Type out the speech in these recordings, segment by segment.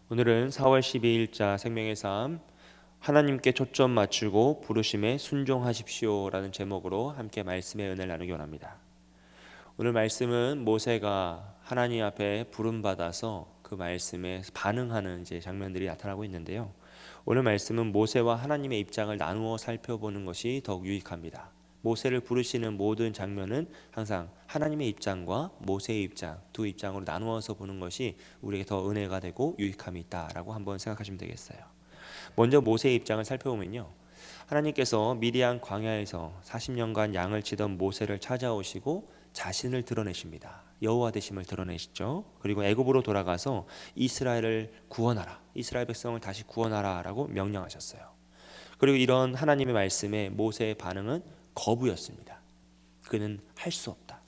오늘은 4월 12일자 생명의 삶 하나님께 초점 맞추고 부르심에 순종하십시오라는 제목으로 함께 말씀의 은혜를 나누기 원합니다. 오늘 말씀은 모세가 하나님 앞에 부름받아서 그 말씀에 반응하는 장면들이 나타나고 있는데요. 오늘 말씀은 모세와 하나님의 입장을 나누어 살펴보는 것이 더욱 유익합니다. 모세를 부르시는 모든 장면은 항상 하나님의 입장과 모세의 입장 두 입장으로 나누어서 보는 것이 우리에게 더 은혜가 되고 유익함이 있다라고 한번 생각하시면 되겠어요. 먼저 모세의 입장을 살펴보면요. 하나님께서 미디안 광야에서 40년간 양을 치던 모세를 찾아오시고 자신을 드러내십니다. 여호와 되심을 드러내시죠. 그리고 애굽으로 돌아가서 이스라엘을 구원하라. 이스라엘 백성을 다시 구원하라라고 명령하셨어요. 그리고 이런 하나님의 말씀에 모세의 반응은 거부였습니다. 그는 할 수 없다.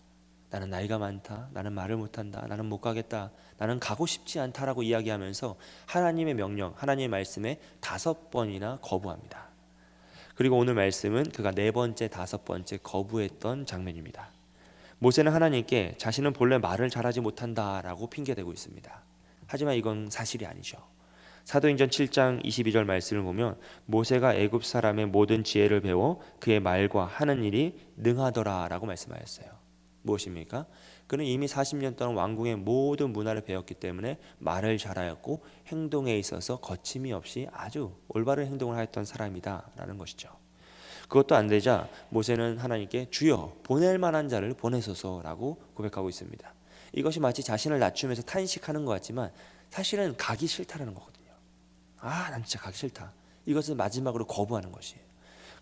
나는 나이가 많다. 나는 말을 못한다. 나는 못 가겠다. 나는 가고 싶지 않다라고 이야기하면서 하나님의 명령, 하나님의 말씀에 5번이나 거부합니다. 그리고 오늘 말씀은 그가 4번째, 5번째 거부했던 장면입니다. 모세는 하나님께 자신은 본래 말을 잘하지 못한다라고 핑계대고 있습니다. 하지만 이건 사실이 아니죠. 사도행전 7장 22절 말씀을 보면 모세가 애굽 사람의 모든 지혜를 배워 그의 말과 하는 일이 능하더라라고 말씀하였어요. 무엇입니까? 그는 이미 40년 동안 왕궁의 모든 문화를 배웠기 때문에 말을 잘하였고 행동에 있어서 거침이 없이 아주 올바른 행동을 하였던 사람이다라는 것이죠. 그것도 안 되자 모세는 하나님께 주여 보낼 만한 자를 보내소서라고 고백하고 있습니다. 이것이 마치 자신을 낮추면서 탄식하는 것 같지만 사실은 가기 싫다라는 거거든요. 난 진짜 가기 싫다. 이것을 마지막으로 거부하는 것이에요.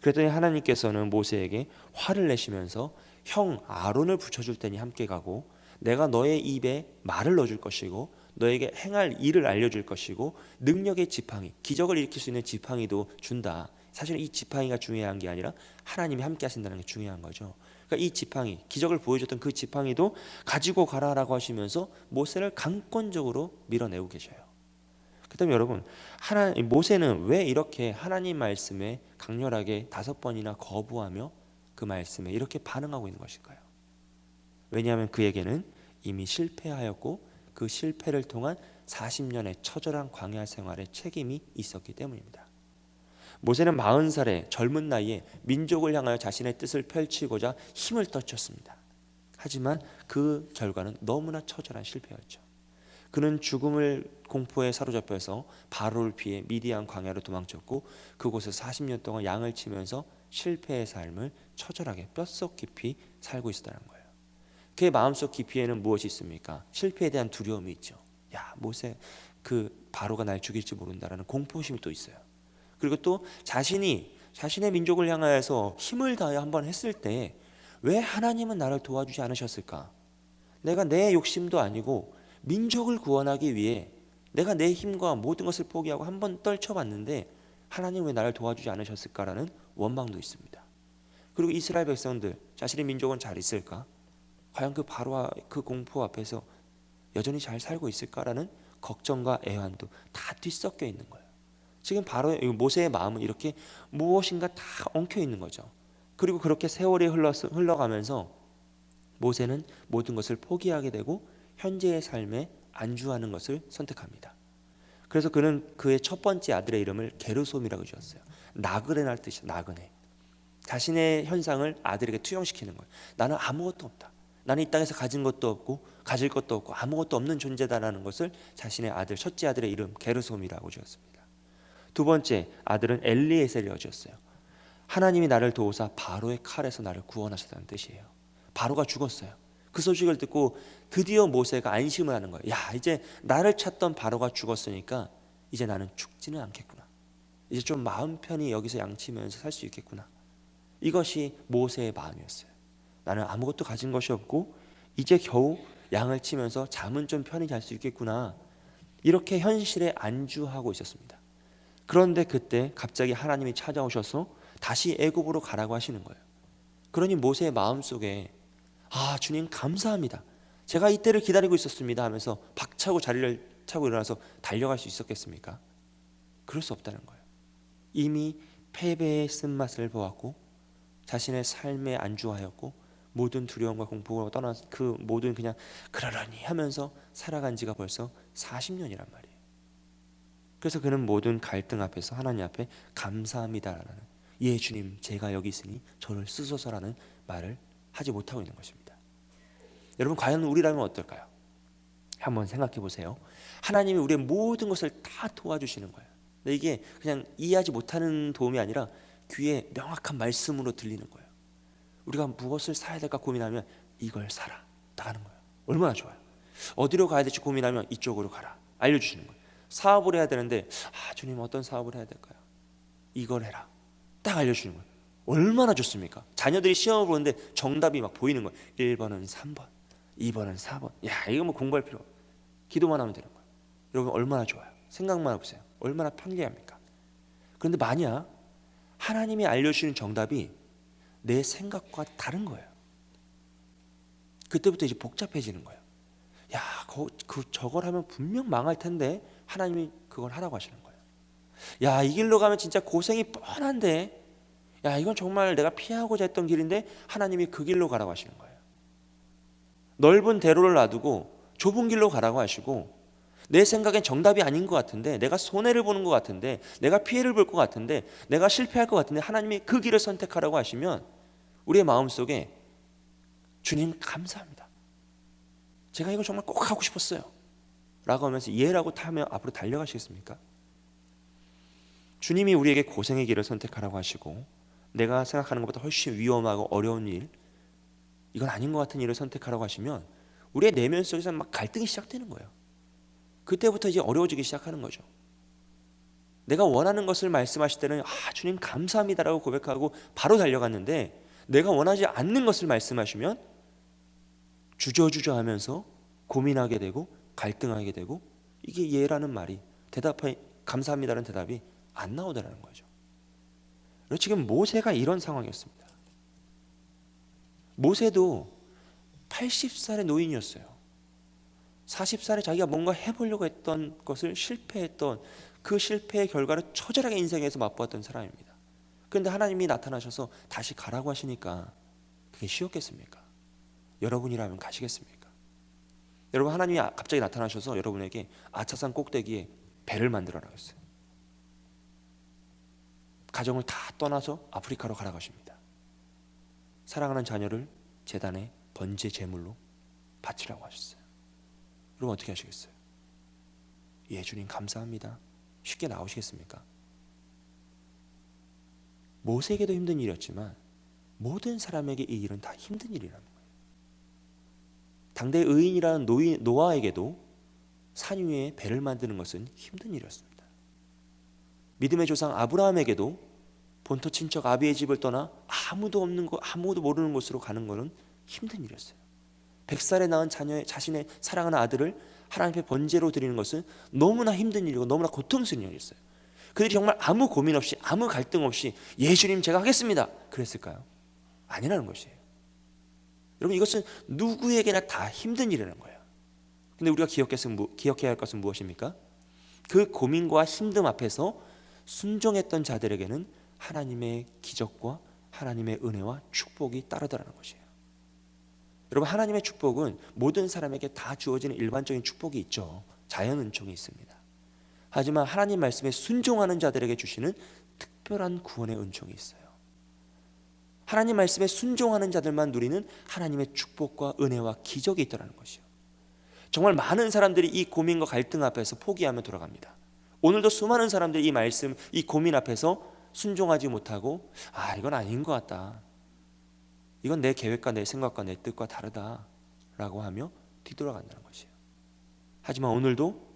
그랬더니 하나님께서는 모세에게 화를 내시면서 형 아론을 붙여줄 테니 함께 가고 내가 너의 입에 말을 넣어줄 것이고 너에게 행할 일을 알려줄 것이고 능력의 지팡이, 기적을 일으킬 수 있는 지팡이도 준다. 사실 이 지팡이가 중요한 게 아니라 하나님이 함께 하신다는 게 중요한 거죠. 그러니까 이 지팡이, 기적을 보여줬던 그 지팡이도 가지고 가라라고 하시면서 모세를 강권적으로 밀어내고 계셔요. 그다음에 여러분, 모세는 왜 이렇게 하나님 말씀에 강렬하게 5번이나 거부하며 그 말씀에 이렇게 반응하고 있는 것일까요? 왜냐하면 그에게는 이미 실패하였고 그 실패를 통한 40년의 처절한 광야 생활의 책임이 있었기 때문입니다. 모세는 40살의 젊은 나이에 민족을 향하여 자신의 뜻을 펼치고자 힘을 떨쳤습니다. 하지만 그 결과는 너무나 처절한 실패였죠. 그는 죽음을 공포에 사로잡혀서 바로를 피해 미디안 광야로 도망쳤고 그곳에서 40년 동안 양을 치면서 실패의 삶을 처절하게 뼛속 깊이 살고 있었다는 거예요. 그의 마음속 깊이에는 무엇이 있습니까? 실패에 대한 두려움이 있죠. 모세, 그 바로가 날 죽일지 모른다라는 공포심이 또 있어요. 그리고 또 자신의 민족을 향하여서 힘을 다해 한번 했을 때 왜 하나님은 나를 도와주지 않으셨을까? 내가 내 욕심도 아니고 민족을 구원하기 위해 내가 내 힘과 모든 것을 포기하고 한번 떨쳐봤는데 하나님 왜 나를 도와주지 않으셨을까라는 원망도 있습니다. 그리고 이스라엘 백성들, 자신의 민족은 잘 있을까? 과연 그 바로와 그 공포 앞에서 여전히 잘 살고 있을까라는 걱정과 애환도 다 뒤섞여 있는 거예요. 지금 바로 모세의 마음은 이렇게 무엇인가 다 엉켜 있는 거죠. 그리고 그렇게 세월이 흘러가면서 모세는 모든 것을 포기하게 되고 현재의 삶에 안주하는 것을 선택합니다. 그래서 그는 그의 첫 번째 아들의 이름을 게르솜이라고 지었어요. 나그네날 뜻이에요. 나그네. 자신의 현상을 아들에게 투영시키는 거예요. 나는 아무것도 없다. 나는 이 땅에서 가진 것도 없고 가질 것도 없고 아무것도 없는 존재다라는 것을 자신의 아들, 첫째 아들의 이름 게르솜이라고 지었습니다. 두 번째 아들은 엘리에셀이라고 지었어요. 하나님이 나를 도우사 바로의 칼에서 나를 구원하셨다는 뜻이에요. 바로가 죽었어요. 그 소식을 듣고 드디어 모세가 안심을 하는 거예요. 이제 나를 찾던 바로가 죽었으니까 이제 나는 죽지는 않겠구나. 이제 좀 마음 편히 여기서 양치면서 살 수 있겠구나. 이것이 모세의 마음이었어요. 나는 아무것도 가진 것이 없고 이제 겨우 양을 치면서 잠은 좀 편히 잘 수 있겠구나. 이렇게 현실에 안주하고 있었습니다. 그런데 그때 갑자기 하나님이 찾아오셔서 다시 애굽으로 가라고 하시는 거예요. 그러니 모세의 마음속에 주님 감사합니다. 제가 이때를 기다리고 있었습니다 하면서 박차고 자리를 차고 일어나서 달려갈 수 있었겠습니까? 그럴 수 없다는 거예요. 이미 패배의 쓴맛을 보았고 자신의 삶에 안주하였고 모든 두려움과 공포가 떠난 그 모든 그냥 그러려니 하면서 살아간 지가 벌써 40년이란 말이에요. 그래서 그는 모든 갈등 앞에서 하나님 앞에 감사합니다라는, 예 주님 제가 여기 있으니 저를 쓰소서라는 말을 하지 못하고 있는 것입니다. 여러분 과연 우리라면 어떨까요? 한번 생각해 보세요. 하나님이 우리의 모든 것을 다 도와주시는 거예요. 근데 이게 그냥 이해하지 못하는 도움이 아니라 귀에 명확한 말씀으로 들리는 거예요. 우리가 무엇을 사야 될까 고민하면 이걸 사라 나가는 거예요. 얼마나 좋아요. 어디로 가야 될지 고민하면 이쪽으로 가라 알려주시는 거예요. 사업을 해야 되는데 주님 어떤 사업을 해야 될까요? 이걸 해라 딱 알려주시는 거예요. 얼마나 좋습니까? 자녀들이 시험을 보는데 정답이 막 보이는 거예요. 1번은 3번 2번은 4번. 야 이거 뭐 공부할 필요 없어. 기도만 하면 되는 거예요. 여러분 얼마나 좋아요. 생각만 해보세요. 얼마나 편리합니까? 그런데 만약 하나님이 알려주시는 정답이 내 생각과 다른 거예요. 그때부터 이제 복잡해지는 거예요. 야, 저걸 하면 분명 망할 텐데 하나님이 그걸 하라고 하시는 거예요. 야, 이 길로 가면 진짜 고생이 뻔한데, 야, 이건 정말 내가 피하고자 했던 길인데 하나님이 그 길로 가라고 하시는 거예요. 넓은 대로를 놔두고 좁은 길로 가라고 하시고, 내 생각엔 정답이 아닌 것 같은데, 내가 손해를 보는 것 같은데, 내가 피해를 볼 것 같은데, 내가 실패할 것 같은데 하나님이 그 길을 선택하라고 하시면 우리의 마음속에 주님 감사합니다. 제가 이거 정말 꼭 하고 싶었어요 라고 하면서 예라고 타며 앞으로 달려가시겠습니까? 주님이 우리에게 고생의 길을 선택하라고 하시고 내가 생각하는 것보다 훨씬 위험하고 어려운 일, 이건 아닌 것 같은 일을 선택하라고 하시면 우리의 내면 속에서 막 갈등이 시작되는 거예요. 그때부터 이제 어려워지기 시작하는 거죠. 내가 원하는 것을 말씀하실 때는 주님 감사합니다라고 고백하고 바로 달려갔는데, 내가 원하지 않는 것을 말씀하시면 주저주저 하면서 고민하게 되고 갈등하게 되고, 이게 예라는 말이 감사합니다라는 대답이 안 나오더라는 거죠. 지금 모세가 이런 상황이었습니다. 모세도 80살의 노인이었어요. 40살에 자기가 뭔가 해보려고 했던 것을 실패했던, 그 실패의 결과를 처절하게 인생에서 맛보았던 사람입니다. 그런데 하나님이 나타나셔서 다시 가라고 하시니까 그게 쉬웠겠습니까? 여러분이라면 가시겠습니까? 여러분, 하나님이 갑자기 나타나셔서 여러분에게 아차산 꼭대기에 배를 만들어라 했어요. 가정을 다 떠나서 아프리카로 가라고 하십니다. 사랑하는 자녀를 제단에 번제 제물로 바치라고 하셨어요. 여러분 어떻게 하시겠어요? 예 주님 감사합니다. 쉽게 나오시겠습니까? 모세에게도 힘든 일이었지만 모든 사람에게 이 일은 다 힘든 일이라는 거예요. 당대 의인이라는 노아에게도 산 위에 배를 만드는 것은 힘든 일이었습니다. 믿음의 조상 아브라함에게도 본토 친척 아비의 집을 떠나 아무도 없는 곳, 아무도 모르는 곳으로 가는 것은 힘든 일이었어요. 100살에 낳은 자신의 사랑하는 아들을 하나님 앞에 번제로 드리는 것은 너무나 힘든 일이고 너무나 고통스러운 일이었어요. 그들이 정말 아무 고민 없이 아무 갈등 없이 예수님 제가 하겠습니다 그랬을까요? 아니라는 것이에요. 여러분 이것은 누구에게나 다 힘든 일이라는 거예요. 근데 우리가 기억해야 할 것은 무엇입니까? 그 고민과 힘듦 앞에서 순종했던 자들에게는 하나님의 기적과 하나님의 은혜와 축복이 따르더라는 것이에요. 여러분 하나님의 축복은 모든 사람에게 다 주어지는 일반적인 축복이 있죠. 자연 은총이 있습니다. 하지만 하나님 말씀에 순종하는 자들에게 주시는 특별한 구원의 은총이 있어요. 하나님 말씀에 순종하는 자들만 누리는 하나님의 축복과 은혜와 기적이 있다는 것이요. 정말 많은 사람들이 이 고민과 갈등 앞에서 포기하며 돌아갑니다. 오늘도 수많은 사람들이 이 말씀, 이 고민 앞에서 순종하지 못하고 이건 아닌 것 같다, 이건 내 계획과 내 생각과 내 뜻과 다르다라고 하며 뒤돌아간다는 것이에요. 하지만 오늘도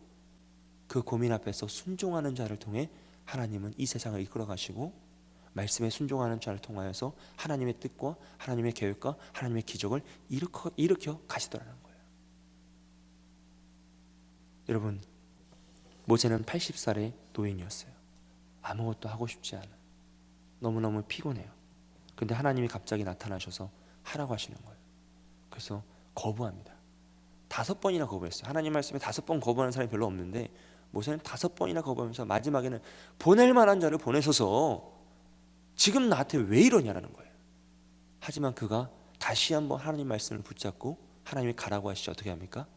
그 고민 앞에서 순종하는 자를 통해 하나님은 이 세상을 이끌어 가시고 말씀에 순종하는 자를 통하여서 하나님의 뜻과 하나님의 계획과 하나님의 기적을 일으켜 가시더라는 거예요. 여러분 모세는 80살의 노인이었어요. 아무것도 하고 싶지 않아. 너무너무 피곤해요. 근데 하나님이 갑자기 나타나셔서 하라고 하시는 거예요. 그래서 거부합니다. 5번이나 거부했어요. 하나님 말씀에 5번 거부하는 사람이 별로 없는데 모세는 5번이나 거부하면서 마지막에는 보낼 만한 자를 보내셔서 지금 나한테 왜 이러냐라는 거예요. 하지만 그가 다시 한번 하나님 말씀을 붙잡고 하나님이 가라고 하시죠. 어떻게 합니까?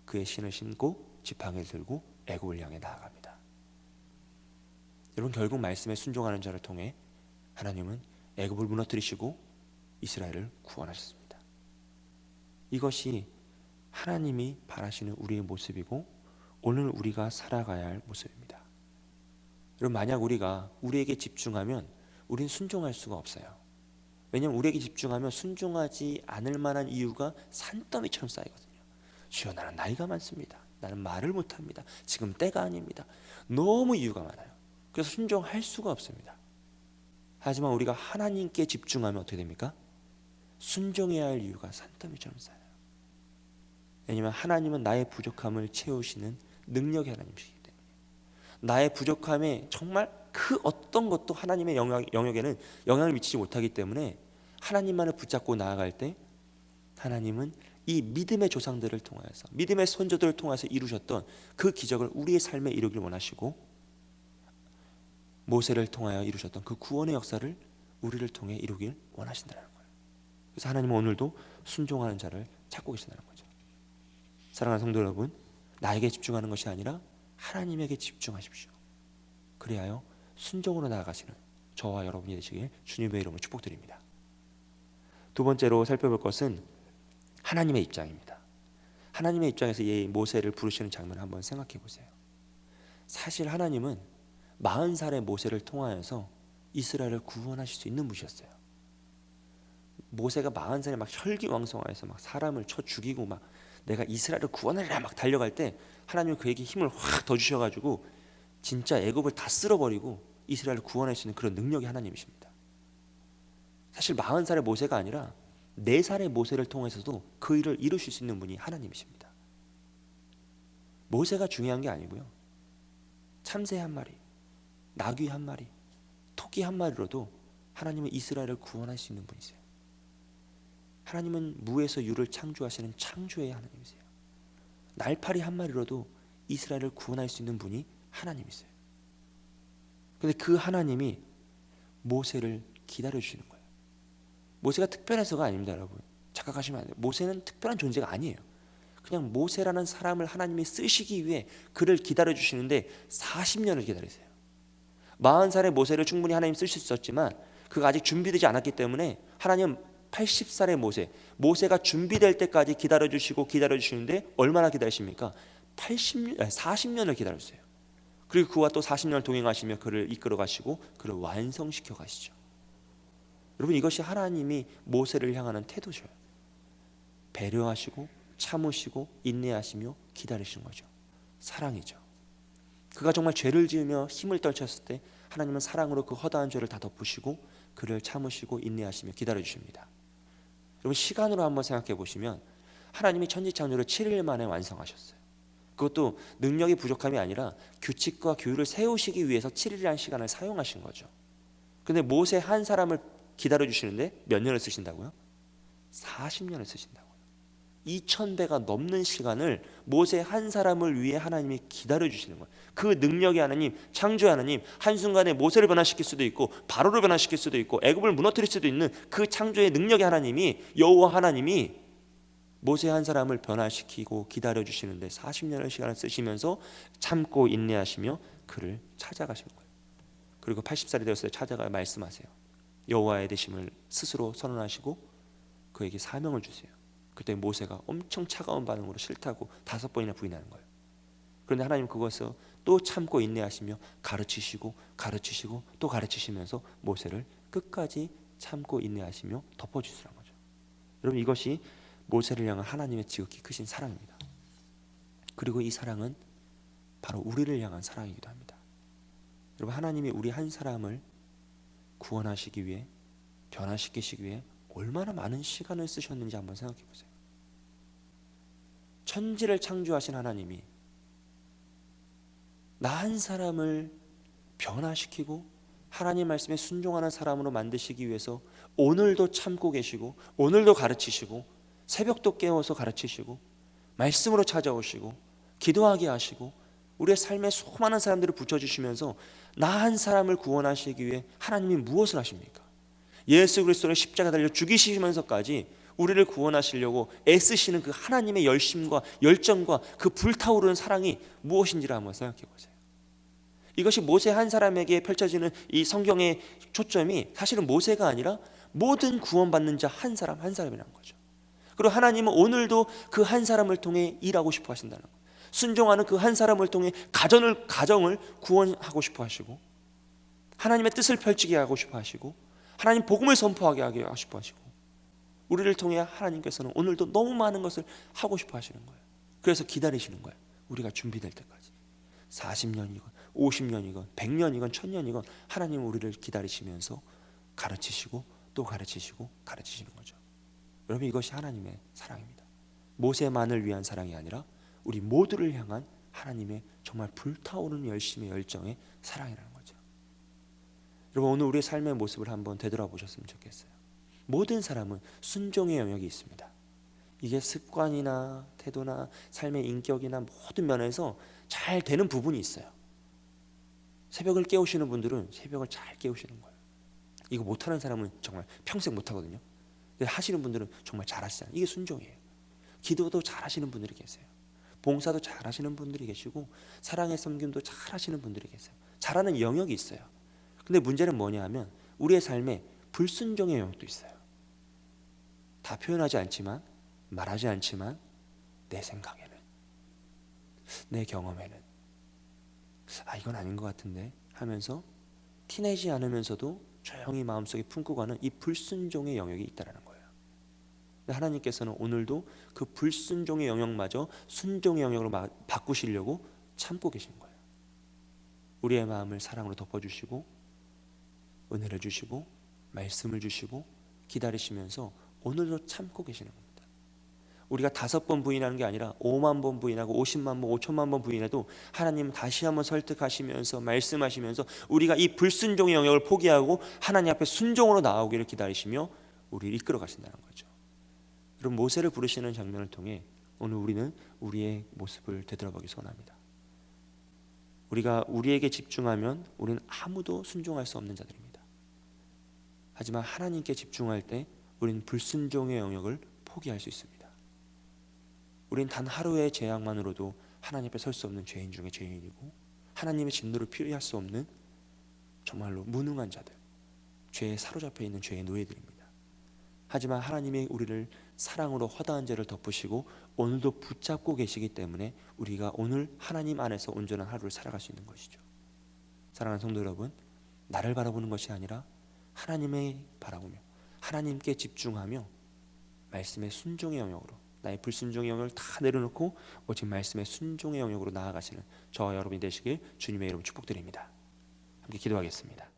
그의 신을 신고 지팡이를 들고 애굽을 향해 나아갑니다. 여러분, 결국 말씀에 순종하는 자를 통해 하나님은 애굽을 무너뜨리시고 이스라엘을 구원하셨습니다. 이것이 하나님이 바라시는 우리의 모습이고 오늘 우리가 살아가야 할 모습입니다. 여러분, 만약 우리가 우리에게 집중하면 우린 순종할 수가 없어요. 왜냐하면 우리에게 집중하면 순종하지 않을 만한 이유가 산더미처럼 쌓이거든요. 주여, 나는 나이가 많습니다. 나는 말을 못합니다. 지금 때가 아닙니다. 너무 이유가 많아요. 그래서 순종할 수가 없습니다. 하지만 우리가 하나님께 집중하면 어떻게 됩니까? 순종해야 할 이유가 산더미처럼 쌓여요. 왜냐하면 하나님은 나의 부족함을 채우시는 능력의 하나님이시기 때문에 나의 부족함에 정말 그 어떤 것도 하나님의 영역에는 영향을 미치지 못하기 때문에 하나님만을 붙잡고 나아갈 때 하나님은 이 믿음의 조상들을 통하여서, 믿음의 선조들을 통해서 이루셨던 그 기적을 우리의 삶에 이루길 원하시고, 모세를 통하여 이루셨던 그 구원의 역사를 우리를 통해 이루길 원하신다는 거예요. 그래서 하나님은 오늘도 순종하는 자를 찾고 계신다는 거죠. 사랑하는 성도 여러분, 나에게 집중하는 것이 아니라 하나님에게 집중하십시오. 그리하여 순종으로 나아가시는 저와 여러분이 되시길 주님의 이름으로 축복드립니다. 두 번째로 살펴볼 것은 하나님의 입장입니다. 하나님의 입장에서 이 모세를 부르시는 장면을 한번 생각해 보세요. 사실 하나님은 40살의 모세를 통하여서 이스라엘을 구원하실 수 있는 분이셨어요. 모세가 40살에 막 혈기왕성하여서 막 사람을 쳐 죽이고 막 내가 이스라엘을 구원하리라 막 달려갈 때 하나님은 그에게 힘을 확 더 주셔가지고 진짜 애굽을 다 쓸어버리고 이스라엘을 구원할 수 있는 그런 능력이 하나님이십니다. 사실 40살의 모세가 아니라 4살의 모세를 통해서도 그 일을 이루실 수 있는 분이 하나님이십니다. 모세가 중요한 게 아니고요, 참새 한 마리, 나귀 한 마리, 토끼 한 마리로도 하나님은 이스라엘을 구원할 수 있는 분이세요. 하나님은 무에서 유를 창조하시는 창조의 하나님이세요. 날파리 한 마리로도 이스라엘을 구원할 수 있는 분이 하나님이세요. 그런데 그 하나님이 모세를 기다려주시는 거예요. 모세가 특별해서가 아닙니다. 여러분, 착각하시면 안 돼요. 모세는 특별한 존재가 아니에요. 그냥 모세라는 사람을 하나님이 쓰시기 위해 그를 기다려주시는데 40년을 기다리세요. 40살의 모세를 충분히 하나님 쓰실 수 있었지만 그가 아직 준비되지 않았기 때문에 하나님은 80살의 모세가 준비될 때까지 기다려주시는데 얼마나 기다리십니까? 40년을 기다렸어요. 그리고 그와 또 40년을 동행하시며 그를 이끌어 가시고 그를 완성시켜 가시죠. 여러분, 이것이 하나님이 모세를 향하는 태도죠. 배려하시고 참으시고 인내하시며 기다리시는 거죠. 사랑이죠. 그가 정말 죄를 지으며 힘을 떨쳤을 때 하나님은 사랑으로 그 허다한 죄를 다 덮으시고 그를 참으시고 인내하시며 기다려주십니다. 여러분, 시간으로 한번 생각해 보시면 하나님이 천지창조를 7일 만에 완성하셨어요. 그것도 능력이 부족함이 아니라 규칙과 규율을 세우시기 위해서 7일이라는 시간을 사용하신 거죠. 근데 모세 한 사람을 기다려주시는데 몇 년을 쓰신다고요? 40년을 쓰신다고요. 2000배가 넘는 시간을 모세 한 사람을 위해 하나님이 기다려주시는 거예요. 그 능력의 하나님, 창조의 하나님, 한순간에 모세를 변화시킬 수도 있고 바로를 변화시킬 수도 있고 애굽을 무너뜨릴 수도 있는 그 창조의 능력의 하나님이, 여호와 하나님이 모세 한 사람을 변화시키고 기다려주시는데 40년의 시간을 쓰시면서 참고 인내하시며 그를 찾아가신 거예요. 그리고 80살이 되었을 때 찾아가 말씀하세요. 여호와의 되심을 스스로 선언하시고 그에게 사명을 주세요. 그때 모세가 엄청 차가운 반응으로 싫다고 5번이나 부인하는 거예요. 그런데 하나님 그것을 또 참고 인내하시며 가르치시고 또 가르치시면서 모세를 끝까지 참고 인내하시며 덮어주시라는 거죠. 여러분, 이것이 모세를 향한 하나님의 지극히 크신 사랑입니다. 그리고 이 사랑은 바로 우리를 향한 사랑이기도 합니다. 여러분, 하나님이 우리 한 사람을 구원하시기 위해, 변화시키시기 위해 얼마나 많은 시간을 쓰셨는지 한번 생각해 보세요. 천지를 창조하신 하나님이 나 한 사람을 변화시키고 하나님 말씀에 순종하는 사람으로 만드시기 위해서 오늘도 참고 계시고 오늘도 가르치시고 새벽도 깨워서 가르치시고 말씀으로 찾아오시고 기도하게 하시고 우리의 삶에 수많은 사람들을 붙여주시면서 나 한 사람을 구원하시기 위해 하나님이 무엇을 하십니까? 예수 그리스도를 십자가 달려 죽이시면서까지 우리를 구원하시려고 애쓰시는 그 하나님의 열심과 열정과 그 불타오르는 사랑이 무엇인지를 한번 생각해 보세요. 이것이 모세 한 사람에게 펼쳐지는 이 성경의 초점이 사실은 모세가 아니라 모든 구원받는 자 한 사람 한 사람이라는 거죠. 그리고 하나님은 오늘도 그 한 사람을 통해 일하고 싶어 하신다는 거예요. 순종하는 그 한 사람을 통해 가정을 구원하고 싶어 하시고, 하나님의 뜻을 펼치게 하고 싶어 하시고, 하나님 복음을 선포하게 하고 싶어 하시고, 우리를 통해 하나님께서는 오늘도 너무 많은 것을 하고 싶어 하시는 거예요. 그래서 기다리시는 거예요. 우리가 준비될 때까지. 40년이건 50년이건 100년이건 1000년이건 하나님은 우리를 기다리시면서 가르치시고 또 가르치시고 가르치시는 거죠. 여러분, 이것이 하나님의 사랑입니다. 모세만을 위한 사랑이 아니라 우리 모두를 향한 하나님의 정말 불타오르는 열심의 열정의 사랑이라는 거죠. 여러분, 오늘 우리의 삶의 모습을 한번 되돌아보셨으면 좋겠어요. 모든 사람은 순종의 영역이 있습니다. 이게 습관이나 태도나 삶의 인격이나 모든 면에서 잘 되는 부분이 있어요. 새벽을 깨우시는 분들은 새벽을 잘 깨우시는 거예요. 이거 못하는 사람은 정말 평생 못하거든요. 근데 하시는 분들은 정말 잘하시잖아요. 이게 순종이에요. 기도도 잘하시는 분들이 계세요. 봉사도 잘하시는 분들이 계시고, 사랑의 섬김도 잘하시는 분들이 계세요. 잘하는 영역이 있어요. 근데 문제는 뭐냐 하면 우리의 삶에 불순종의 영역도 있어요. 다 표현하지 않지만, 말하지 않지만, 내 생각에는, 내 경험에는 이건 아닌 것 같은데 하면서 티내지 않으면서도 조용히 마음속에 품고 가는 이 불순종의 영역이 있다는 거예요. 하나님께서는 오늘도 그 불순종의 영역마저 순종의 영역으로 바꾸시려고 참고 계신 거예요. 우리의 마음을 사랑으로 덮어주시고 은혜를 주시고 말씀을 주시고 기다리시면서 오늘도 참고 계시는 겁니다. 우리가 5번 부인하는 게 아니라 5만 번 부인하고 50만 번, 5천만 번 부인해도 하나님은 다시 한번 설득하시면서 말씀하시면서 우리가 이 불순종의 영역을 포기하고 하나님 앞에 순종으로 나아오기를 기다리시며 우리를 이끌어 가신다는 거죠. 그럼 모세를 부르시는 장면을 통해 오늘 우리는 우리의 모습을 되돌아보기 원합니다. 우리가 우리에게 집중하면 우리는 아무도 순종할 수 없는 자들입니다. 하지만 하나님께 집중할 때 우리는 불순종의 영역을 포기할 수 있습니다. 우린 단 하루의 죄악만으로도 하나님 앞에 설 수 없는 죄인 중에 죄인이고, 하나님의 진노를 피할 수 없는 정말로 무능한 자들, 죄에 사로잡혀 있는 죄의 노예들입니다. 하지만 하나님이 우리를 사랑으로 허다한 죄를 덮으시고 오늘도 붙잡고 계시기 때문에 우리가 오늘 하나님 안에서 온전한 하루를 살아갈 수 있는 것이죠. 사랑하는 성도 여러분, 나를 바라보는 것이 아니라 하나님을 바라보며 하나님께 집중하며 말씀의 순종의 영역으로, 나의 불순종의 영역을 다 내려놓고 오직 말씀의 순종의 영역으로 나아가시는 저와 여러분이 되시길 주님의 이름으로 축복드립니다. 함께 기도하겠습니다.